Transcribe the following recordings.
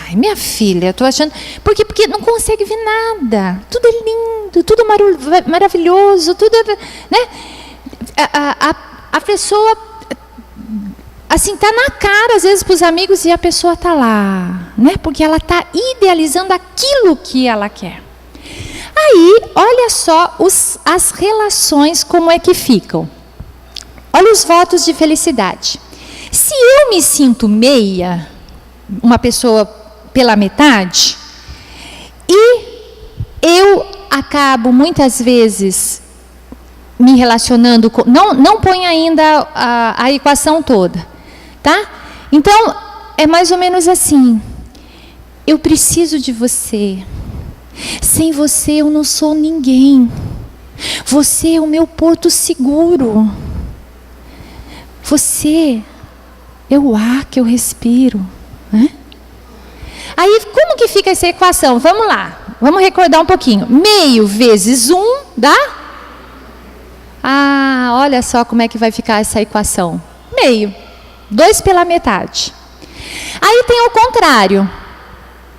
Ai, minha filha, eu tô achando... Porque não consegue ver nada. Tudo é lindo, tudo maravilhoso, tudo... Né? A pessoa... Assim, tá na cara, às vezes, para os amigos, e a pessoa tá lá. Né? Porque ela tá idealizando aquilo que ela quer. Aí, olha só as relações, como é que ficam. Olha os votos de felicidade. Se eu me sinto meia, uma pessoa pela metade, e eu acabo muitas vezes me relacionando com... Não põe ainda a equação toda, tá? Então, é mais ou menos assim. Eu preciso de você. Sem você eu não sou ninguém. Você é o meu porto seguro. Você é o ar que eu respiro. Né? Aí, como que fica essa equação? Vamos lá. Vamos recordar um pouquinho. Meio vezes 1 dá? Ah, olha só como é que vai ficar essa equação. Meio. 2 pela metade. Aí tem o contrário.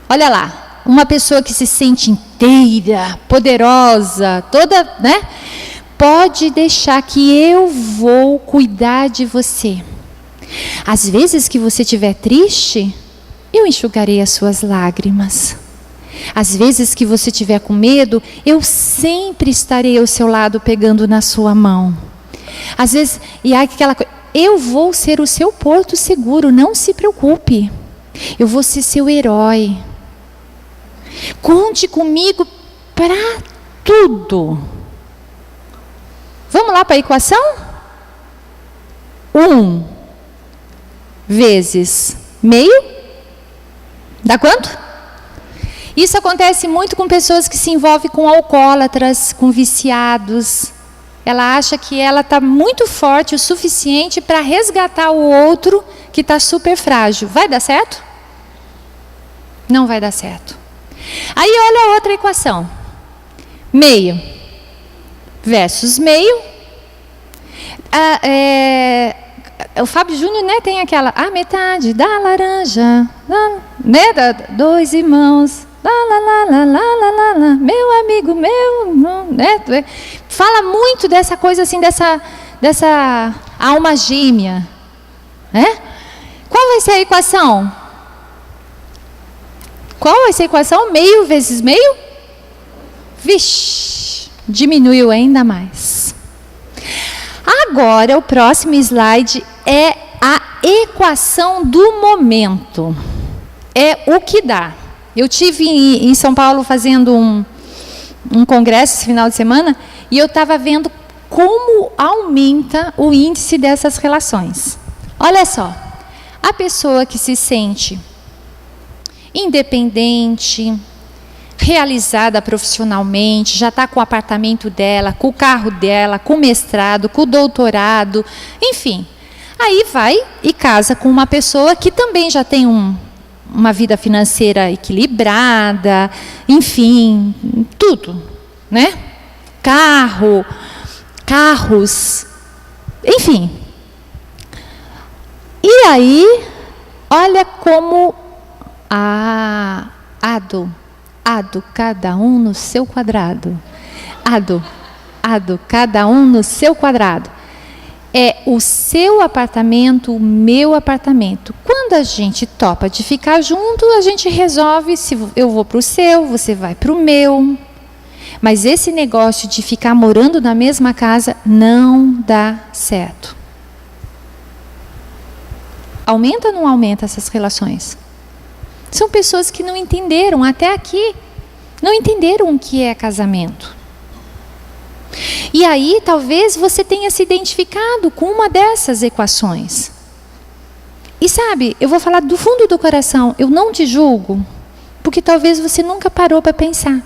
Olha lá. Uma pessoa que se sente inteira, poderosa, toda, né? Pode deixar que eu vou cuidar de você. Às vezes que você estiver triste, eu enxugarei as suas lágrimas. Às vezes que você estiver com medo, eu sempre estarei ao seu lado pegando na sua mão. Às vezes, e aí aquela coisa, eu vou ser o seu porto seguro, não se preocupe. Eu vou ser seu herói. Conte comigo para tudo. Vamos lá para a equação? 1 vezes meio, dá quanto? Isso acontece muito com pessoas que se envolvem com alcoólatras, com viciados. Ela acha que ela está muito forte o suficiente para resgatar o outro que está super frágil. Vai dar certo? Não vai dar certo. Aí olha a outra equação. Meio versus meio. O Fábio Júnior, né, tem aquela, a metade da laranja, né, 2 irmãos, meu amigo, né, fala muito dessa coisa assim, dessa alma gêmea, né? Qual vai ser a equação? Qual vai ser a equação? Meio vezes meio? Vixe, diminuiu ainda mais. Agora, o próximo slide é a equação do momento. É o que dá. Eu tive em São Paulo fazendo um congresso esse final de semana e eu estava vendo como aumenta o índice dessas relações. Olha só, a pessoa que se sente independente, realizada profissionalmente, já está com o apartamento dela, com o carro dela, com o mestrado, com o doutorado, enfim. Aí vai e casa com uma pessoa que também já tem uma vida financeira equilibrada, enfim, tudo, né? Carros, enfim. E aí, olha como cada um no seu quadrado. Cada um no seu quadrado. É o seu apartamento, o meu apartamento. Quando a gente topa de ficar junto, a gente resolve se eu vou para o seu, você vai para o meu. Mas esse negócio de ficar morando na mesma casa não dá certo. Aumenta ou não aumenta essas relações? São pessoas que não entenderam, até aqui, não entenderam o que é casamento. E aí, talvez você tenha se identificado com uma dessas equações. E sabe, eu vou falar do fundo do coração, eu não te julgo, porque talvez você nunca parou para pensar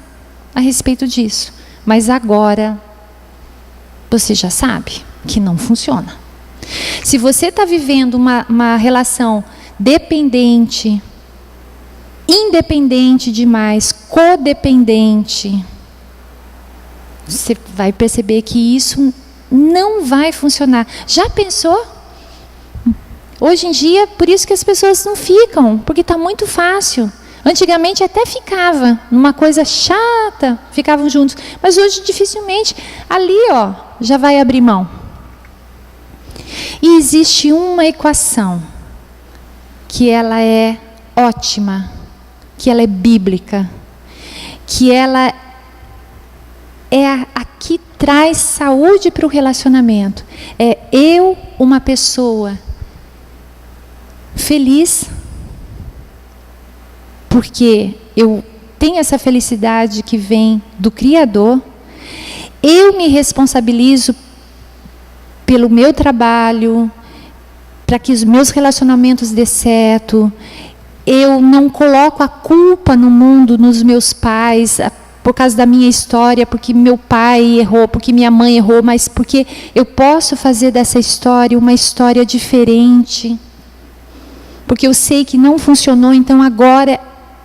a respeito disso. Mas agora, você já sabe que não funciona. Se você está vivendo uma relação dependente, independente demais, codependente, você vai perceber que isso não vai funcionar. Já pensou? Hoje em dia, por isso que as pessoas não ficam, porque está muito fácil. Antigamente até ficava numa coisa chata, ficavam juntos. Mas hoje dificilmente, ali ó, já vai abrir mão. E existe uma equação que ela é ótima, que ela é bíblica, que ela é a que traz saúde para o relacionamento. É eu, uma pessoa feliz, porque eu tenho essa felicidade que vem do Criador. Eu me responsabilizo pelo meu trabalho, para que os meus relacionamentos dê certo. Eu não coloco a culpa no mundo, nos meus pais, por causa da minha história, porque meu pai errou, porque minha mãe errou, mas porque eu posso fazer dessa história uma história diferente. Porque eu sei que não funcionou, então agora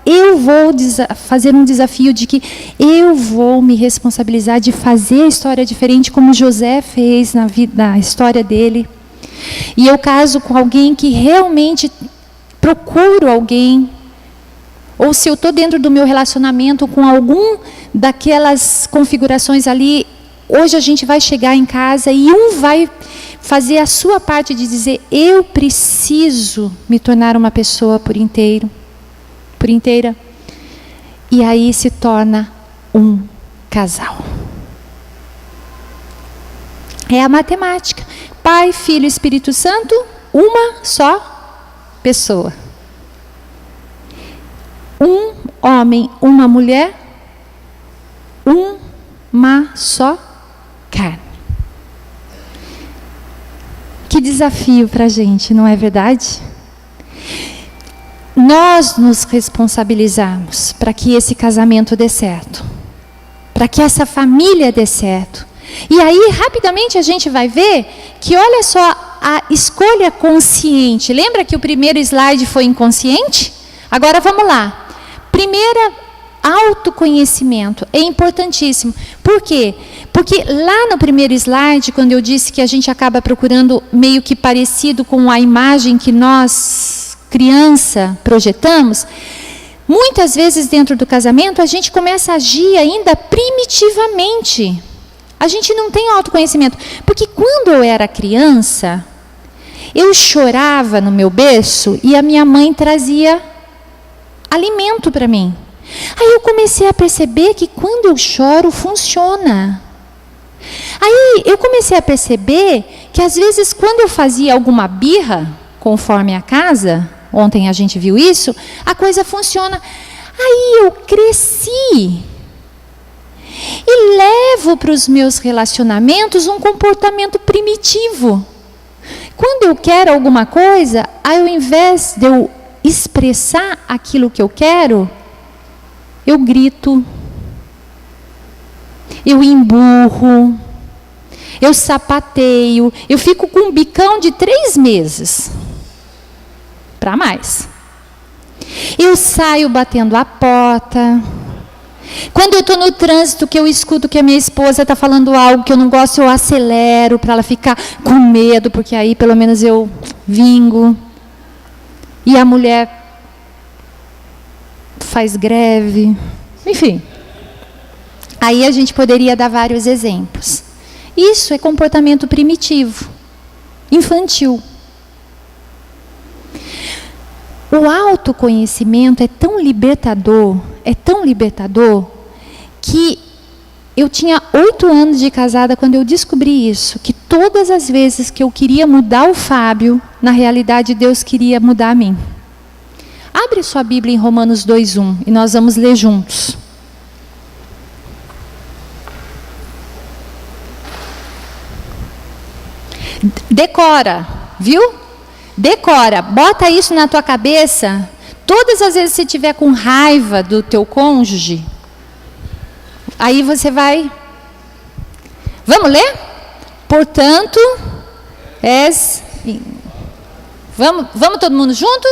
eu vou fazer um desafio de que eu vou me responsabilizar de fazer a história diferente, como José fez na história dele. E eu caso com alguém que realmente procuro alguém, ou se eu estou dentro do meu relacionamento com algum daquelas configurações ali, hoje a gente vai chegar em casa e um vai fazer a sua parte de dizer, eu preciso me tornar uma pessoa por inteira. E aí se torna um casal. É a matemática. Pai, Filho e Espírito Santo, uma só pessoa. Um homem, uma mulher, uma só carne. Que desafio para a gente, não é verdade? Nós nos responsabilizarmos para que esse casamento dê certo, para que essa família dê certo. E aí, rapidamente, a gente vai ver que, olha só, a escolha consciente. Lembra que o primeiro slide foi inconsciente? Agora vamos lá. Primeira, autoconhecimento. É importantíssimo. Por quê? Porque lá no primeiro slide, quando eu disse que a gente acaba procurando meio que parecido com a imagem que nós, criança, projetamos, muitas vezes dentro do casamento a gente começa a agir ainda primitivamente. A gente não tem autoconhecimento. Porque quando eu era criança, eu chorava no meu berço e a minha mãe trazia alimento para mim. Aí eu comecei a perceber que quando eu choro, funciona. Aí eu comecei a perceber que às vezes quando eu fazia alguma birra, conforme a casa, ontem a gente viu isso, a coisa funciona. Aí eu cresci e levo para os meus relacionamentos um comportamento primitivo. Quando eu quero alguma coisa, ao invés de eu expressar aquilo que eu quero, eu grito, eu emburro, eu sapateio, eu fico com um bicão de 3 meses, para mais. Eu saio batendo a porta. Quando eu estou no trânsito, que eu escuto que a minha esposa está falando algo que eu não gosto, eu acelero para ela ficar com medo, porque aí pelo menos eu vingo. E a mulher faz greve. Enfim. Aí a gente poderia dar vários exemplos. Isso é comportamento primitivo, infantil. O autoconhecimento é tão libertador, que eu tinha 8 anos de casada quando eu descobri isso, que todas as vezes que eu queria mudar o Fábio, na realidade Deus queria mudar a mim. Abre sua Bíblia em Romanos 2:1 e nós vamos ler juntos. Decora, viu? Decora, bota isso na tua cabeça. Todas as vezes que você estiver com raiva do teu cônjuge, aí você vai... Vamos ler? Portanto, Vamos todo mundo junto?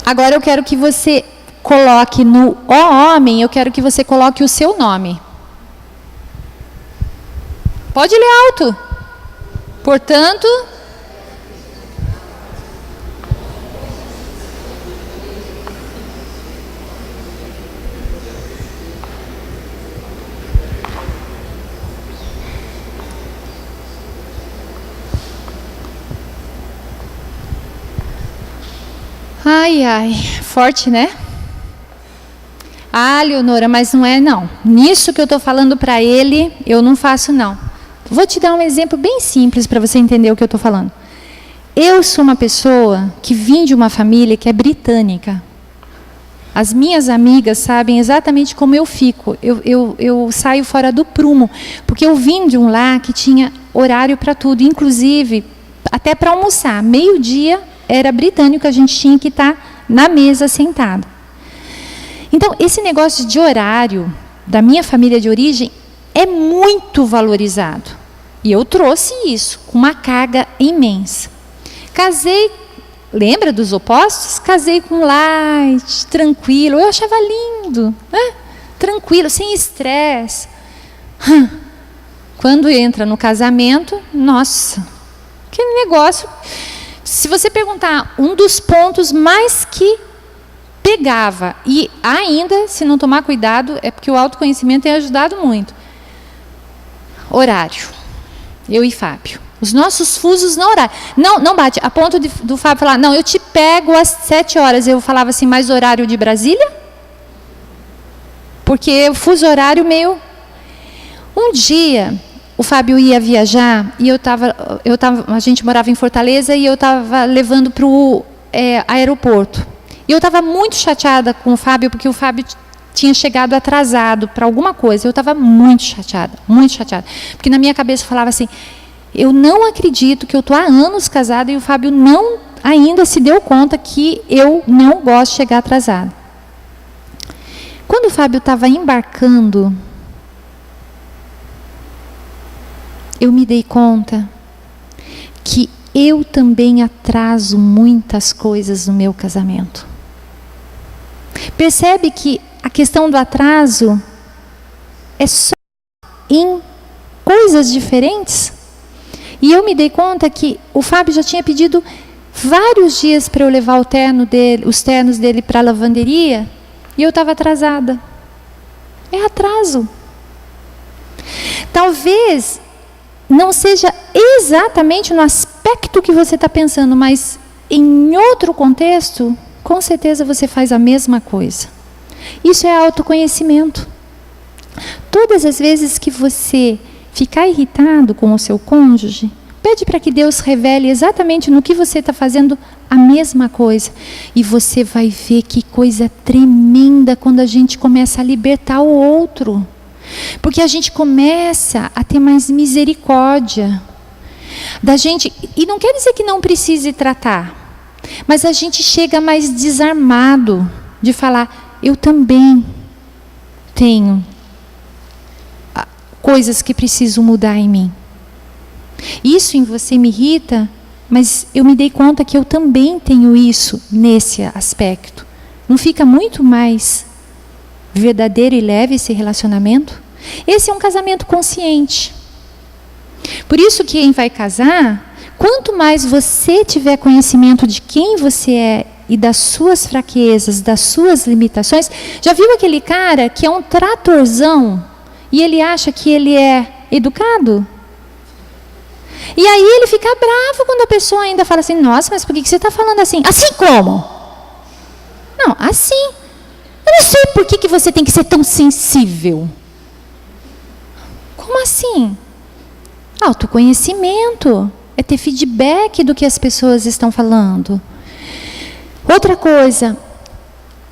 Agora eu quero que você coloque no ó homem, eu quero que você coloque o seu nome. Pode ler alto. Portanto, ai, forte, né? Ah, Leonora, mas não é não. Nisso que eu estou falando para ele, eu não faço não. Vou te dar um exemplo bem simples para você entender o que eu estou falando. Eu sou uma pessoa que vim de uma família que é britânica. As minhas amigas sabem exatamente como eu fico. Eu saio fora do prumo, porque eu vim de um lar que tinha horário para tudo, inclusive até para almoçar. Meio-dia era britânico, a gente tinha que estar na mesa sentado. Então, esse negócio de horário da minha família de origem é muito valorizado. E eu trouxe isso com uma carga imensa. Casei, lembra dos opostos? Casei com light, tranquilo. Eu achava lindo, né? Tranquilo, sem estresse. Quando entra no casamento, nossa, que negócio. Se você perguntar, um dos pontos mais que pegava, e ainda, se não tomar cuidado, é porque o autoconhecimento tem ajudado muito. Horário. Eu e Fábio. Os nossos fusos não horário. Não bate. A ponto do Fábio falar, não, eu te pego às 7 horas. Eu falava assim, mais horário de Brasília? Porque o fuso horário meio... Um dia, o Fábio ia viajar e a gente morava em Fortaleza e eu estava levando para o aeroporto. E eu estava muito chateada com o Fábio, porque o Fábio tinha chegado atrasado para alguma coisa. Eu estava muito chateada, porque na minha cabeça eu falava assim, eu não acredito que eu estou há anos casada e o Fábio não ainda se deu conta que eu não gosto de chegar atrasada. Quando o Fábio estava embarcando, eu me dei conta que eu também atraso muitas coisas no meu casamento. Percebe que a questão do atraso é só em coisas diferentes? E eu me dei conta que o Fábio já tinha pedido vários dias para eu levar os ternos dele para a lavanderia e eu estava atrasada. É atraso. Talvez não seja exatamente no aspecto que você está pensando, mas em outro contexto, com certeza você faz a mesma coisa. Isso é autoconhecimento. Todas as vezes que você ficar irritado com o seu cônjuge, pede para que Deus revele exatamente no que você está fazendo a mesma coisa. E você vai ver que coisa tremenda quando a gente começa a libertar o outro. Porque a gente começa a ter mais misericórdia da gente. E não quer dizer que não precise tratar. Mas a gente chega mais desarmado de falar, eu também tenho coisas que preciso mudar em mim. Isso em você me irrita, mas eu me dei conta que eu também tenho isso nesse aspecto. Não fica muito mais verdadeiro e leve esse relacionamento? Esse é um casamento consciente. Por isso que quem vai casar, quanto mais você tiver conhecimento de quem você é e das suas fraquezas, das suas limitações. Já viu aquele cara que é um tratorzão e ele acha que ele é educado? E aí ele fica bravo quando a pessoa ainda fala assim, nossa, mas por que você está falando assim? Assim como? Não, assim. Eu não sei por que você tem que ser tão sensível. Como assim? Autoconhecimento. É ter feedback do que as pessoas estão falando. Outra coisa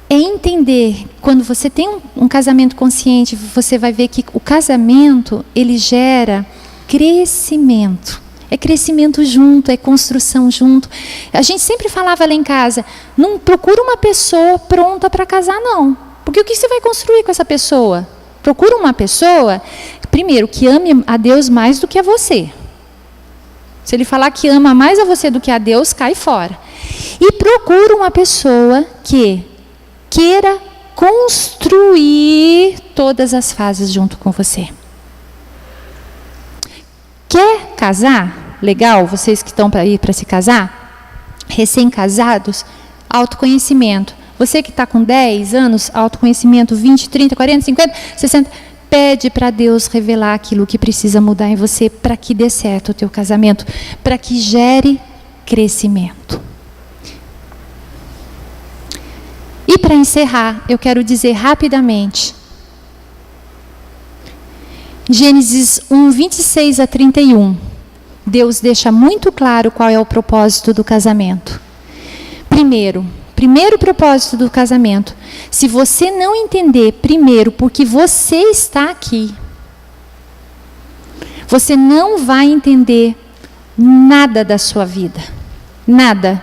é entender, quando você tem um casamento consciente, você vai ver que o casamento, ele gera crescimento. É crescimento junto, é construção junto. A gente sempre falava lá em casa, não procura uma pessoa pronta para casar, não. Porque o que você vai construir com essa pessoa? Procura uma pessoa, primeiro, que ame a Deus mais do que a você. Se ele falar que ama mais a você do que a Deus, cai fora. E procura uma pessoa que queira construir todas as fases junto com você. Quer casar? Legal, vocês que estão para ir para se casar? Recém-casados, autoconhecimento. Você que está com 10 anos, autoconhecimento, 20, 30, 40, 50, 60. Pede para Deus revelar aquilo que precisa mudar em você para que dê certo o teu casamento, para que gere crescimento. E para encerrar, eu quero dizer rapidamente, Gênesis 1, 26 a 31, Deus deixa muito claro qual é o propósito do casamento. Primeiro propósito do casamento, se você não entender primeiro porque você está aqui, você não vai entender nada da sua vida, nada,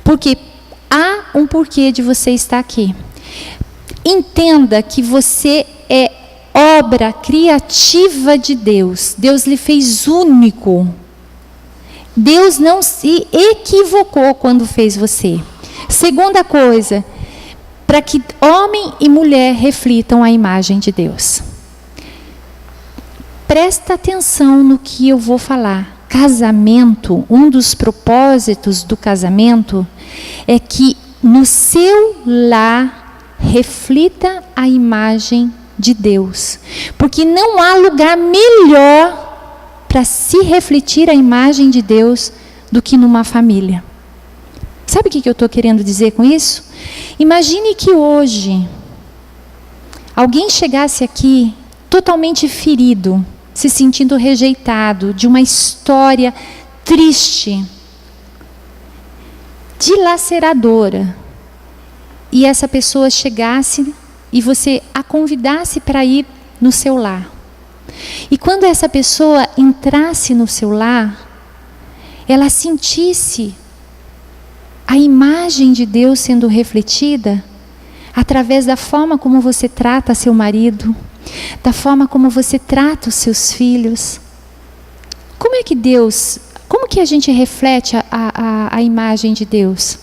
porque há um porquê de você estar aqui. Entenda que você é obra criativa de Deus. Deus lhe fez único. Deus não se equivocou quando fez você. Segunda coisa, para que homem e mulher reflitam a imagem de Deus. Presta atenção no que eu vou falar. Casamento, um dos propósitos do casamento é que no seu lar reflita a imagem de Deus. Porque não há lugar melhor para se refletir a imagem de Deus do que numa família. Sabe o que eu estou querendo dizer com isso? Imagine que hoje alguém chegasse aqui totalmente ferido, se sentindo rejeitado, de uma história triste, dilaceradora, e essa pessoa chegasse e você a convidasse para ir no seu lar. E quando essa pessoa entrasse no seu lar, ela sentisse a imagem de Deus sendo refletida através da forma como você trata seu marido, da forma como você trata os seus filhos. Como que a gente reflete a imagem de Deus?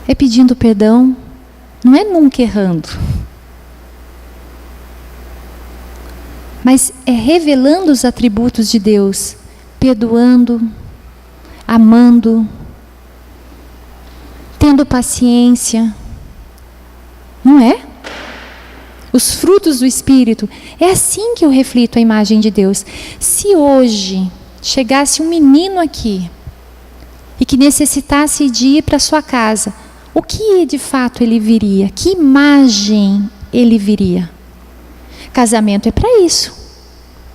É pedindo perdão, não é nunca errando, mas é revelando os atributos de Deus, perdoando, amando, tendo paciência, não é? Os frutos do Espírito, é assim que eu reflito a imagem de Deus. Se hoje chegasse um menino aqui e que necessitasse de ir para sua casa, o que de fato ele viria? Que imagem ele viria? Casamento é para isso,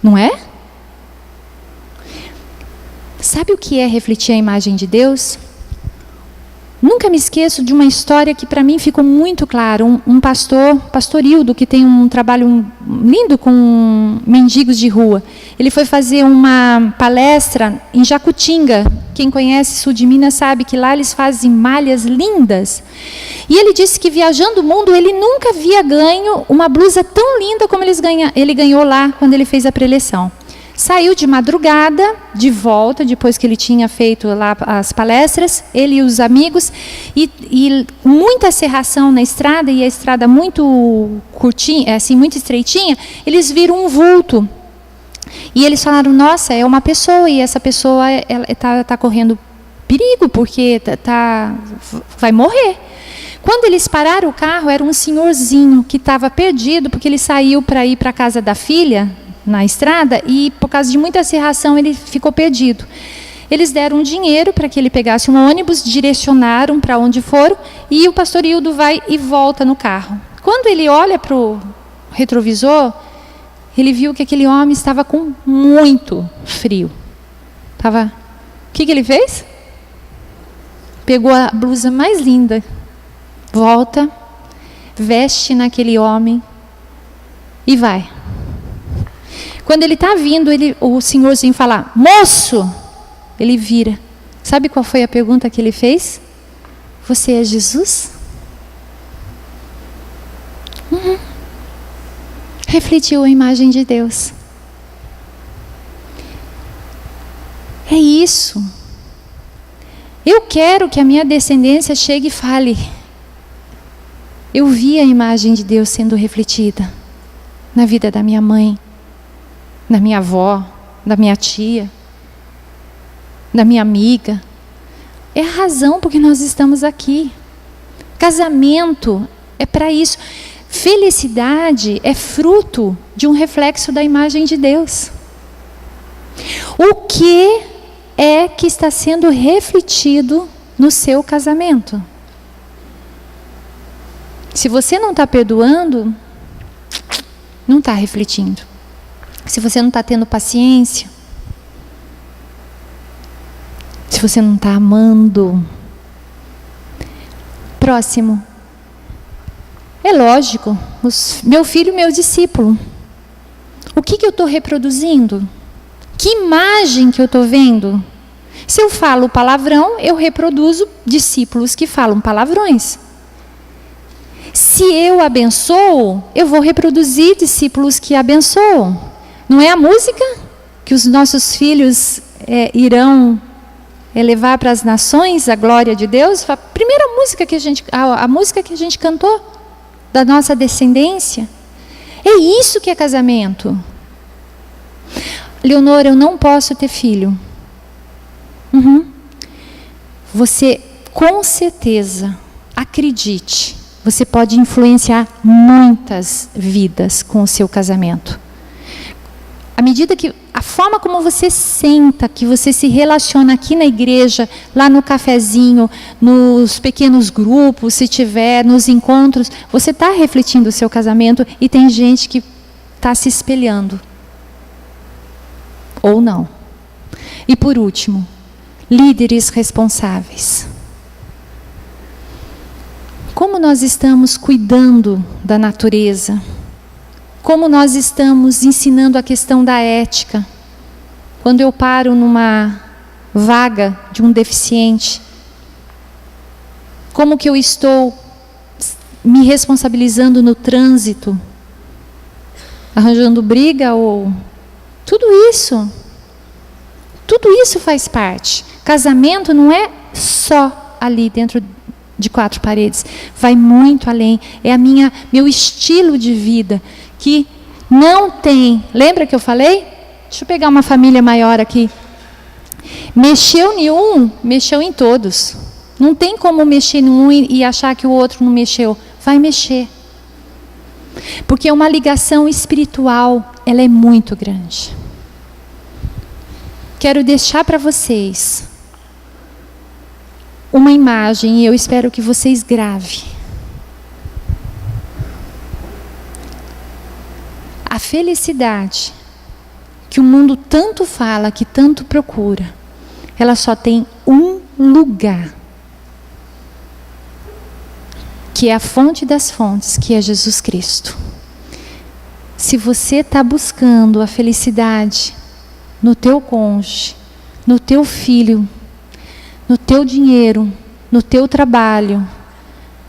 não é? Sabe o que é refletir a imagem de Deus? Nunca me esqueço de uma história que para mim ficou muito claro. Um pastor Hildo, que tem um trabalho lindo com mendigos de rua. Ele foi fazer uma palestra em Jacutinga. Quem conhece sul de Minas sabe que lá eles fazem malhas lindas. E ele disse que viajando o mundo ele nunca havia ganho uma blusa tão linda como ele ganhou lá quando ele fez a preleção. Saiu de madrugada, de volta, depois que ele tinha feito lá as palestras, ele e os amigos, e muita serração na estrada, e a estrada muito curtinha, assim, muito estreitinha, eles viram um vulto. E eles falaram, nossa, é uma pessoa, e essa pessoa está correndo perigo, porque vai morrer. Quando eles pararam o carro, era um senhorzinho que estava perdido, porque ele saiu para ir para a casa da filha, na estrada, e por causa de muita serração ele ficou perdido. Eles deram dinheiro para que ele pegasse um ônibus, direcionaram para onde foram, e o pastor Hildo vai e volta no carro. Quando ele olha para o retrovisor, ele viu que aquele homem estava com muito frio. O que ele fez? Pegou a blusa mais linda, volta, veste naquele homem e vai. Quando ele está vindo, o senhorzinho fala, moço, ele vira. Sabe qual foi a pergunta que ele fez? Você é Jesus? Refletiu a imagem de Deus. É isso. Eu quero que a minha descendência chegue e fale: eu vi a imagem de Deus sendo refletida na vida da minha mãe, da minha avó, da minha tia, da minha amiga. É a razão por que nós estamos aqui. Casamento é para isso. Felicidade é fruto de um reflexo da imagem de Deus. O que é que está sendo refletido no seu casamento? Se você não está perdoando, não está refletindo. Se você não está tendo paciência, se você não está amando. Próximo. É lógico, meu filho, meu discípulo. O que eu estou reproduzindo? Que imagem que eu estou vendo? Se eu falo palavrão, eu reproduzo discípulos que falam palavrões. Se eu abençoo, eu vou reproduzir discípulos que abençoam. Não é a música que os nossos filhos irão levar para as nações a glória de Deus? A primeira música que a música que a gente cantou da nossa descendência. É isso que é casamento. Leonora, eu não posso ter filho. Você, com certeza, acredite, você pode influenciar muitas vidas com o seu casamento. À medida que a forma como você senta, que você se relaciona aqui na igreja, lá no cafezinho, nos pequenos grupos, se tiver, nos encontros, você está refletindo o seu casamento e tem gente que está se espelhando. Ou não. E por último, líderes responsáveis. Como nós estamos cuidando da natureza? Como nós estamos ensinando a questão da ética? Quando eu paro numa vaga de um deficiente, como que eu estou me responsabilizando no trânsito? Arranjando briga ou... Tudo isso faz parte. Casamento não é só ali dentro de quatro paredes. Vai muito além. É meu estilo de vida que não tem... Lembra que eu falei? Deixa eu pegar uma família maior aqui. Mexeu em um, mexeu em todos. Não tem como mexer em um e achar que o outro não mexeu. Vai mexer. Porque uma ligação espiritual, ela é muito grande. Quero deixar para vocês uma imagem e eu espero que vocês gravem. A felicidade que o mundo tanto fala, que tanto procura, ela só tem um lugar, que é a fonte das fontes, que é Jesus Cristo. Se você está buscando a felicidade no teu cônjuge, no teu filho, no teu dinheiro, no teu trabalho,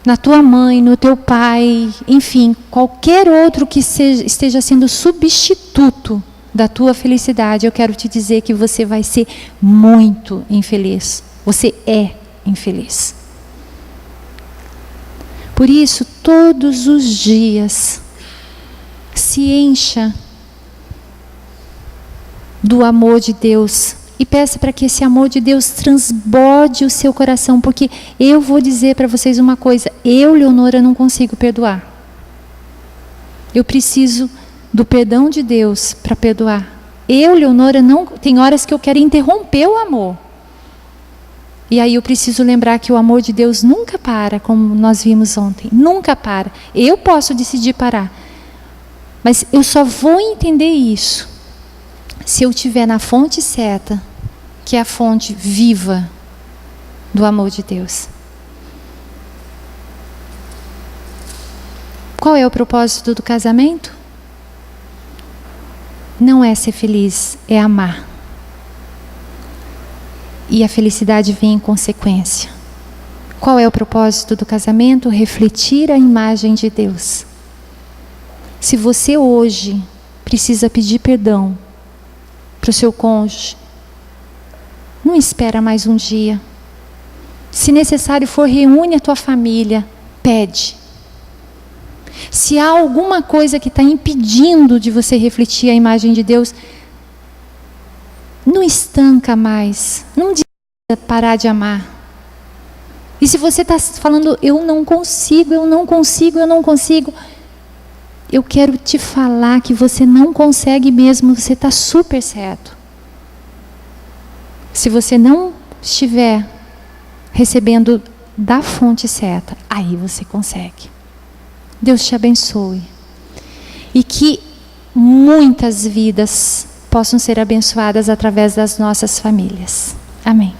na tua mãe, no teu pai, enfim, qualquer outro que esteja sendo substituto da tua felicidade, eu quero te dizer que você vai ser muito infeliz. Você é infeliz. Por isso, todos os dias, se encha do amor de Deus e peça para que esse amor de Deus transborde o seu coração, porque eu vou dizer para vocês uma coisa: eu, Leonora, não consigo perdoar. Eu preciso do perdão de Deus para perdoar. Eu, Leonora, não, tem horas que eu quero interromper o amor. E aí eu preciso lembrar que o amor de Deus nunca para, como nós vimos ontem. Nunca para. Eu posso decidir parar. Mas eu só vou entender isso se eu estiver na fonte certa, que é a fonte viva do amor de Deus. Qual é o propósito do casamento? Não é ser feliz, é amar. E a felicidade vem em consequência. Qual é o propósito do casamento? Refletir a imagem de Deus. Se você hoje precisa pedir perdão para o seu cônjuge, não espera mais um dia. Se necessário for, reúne a tua família, pede. Se há alguma coisa que está impedindo de você refletir a imagem de Deus, não estanca mais, não diz parar de amar. E se você está falando, eu não consigo, eu quero te falar que você não consegue mesmo, você está super certo. Se você não estiver recebendo da fonte certa, aí você consegue. Deus te abençoe. E que muitas vidas possam ser abençoadas através das nossas famílias. Amém.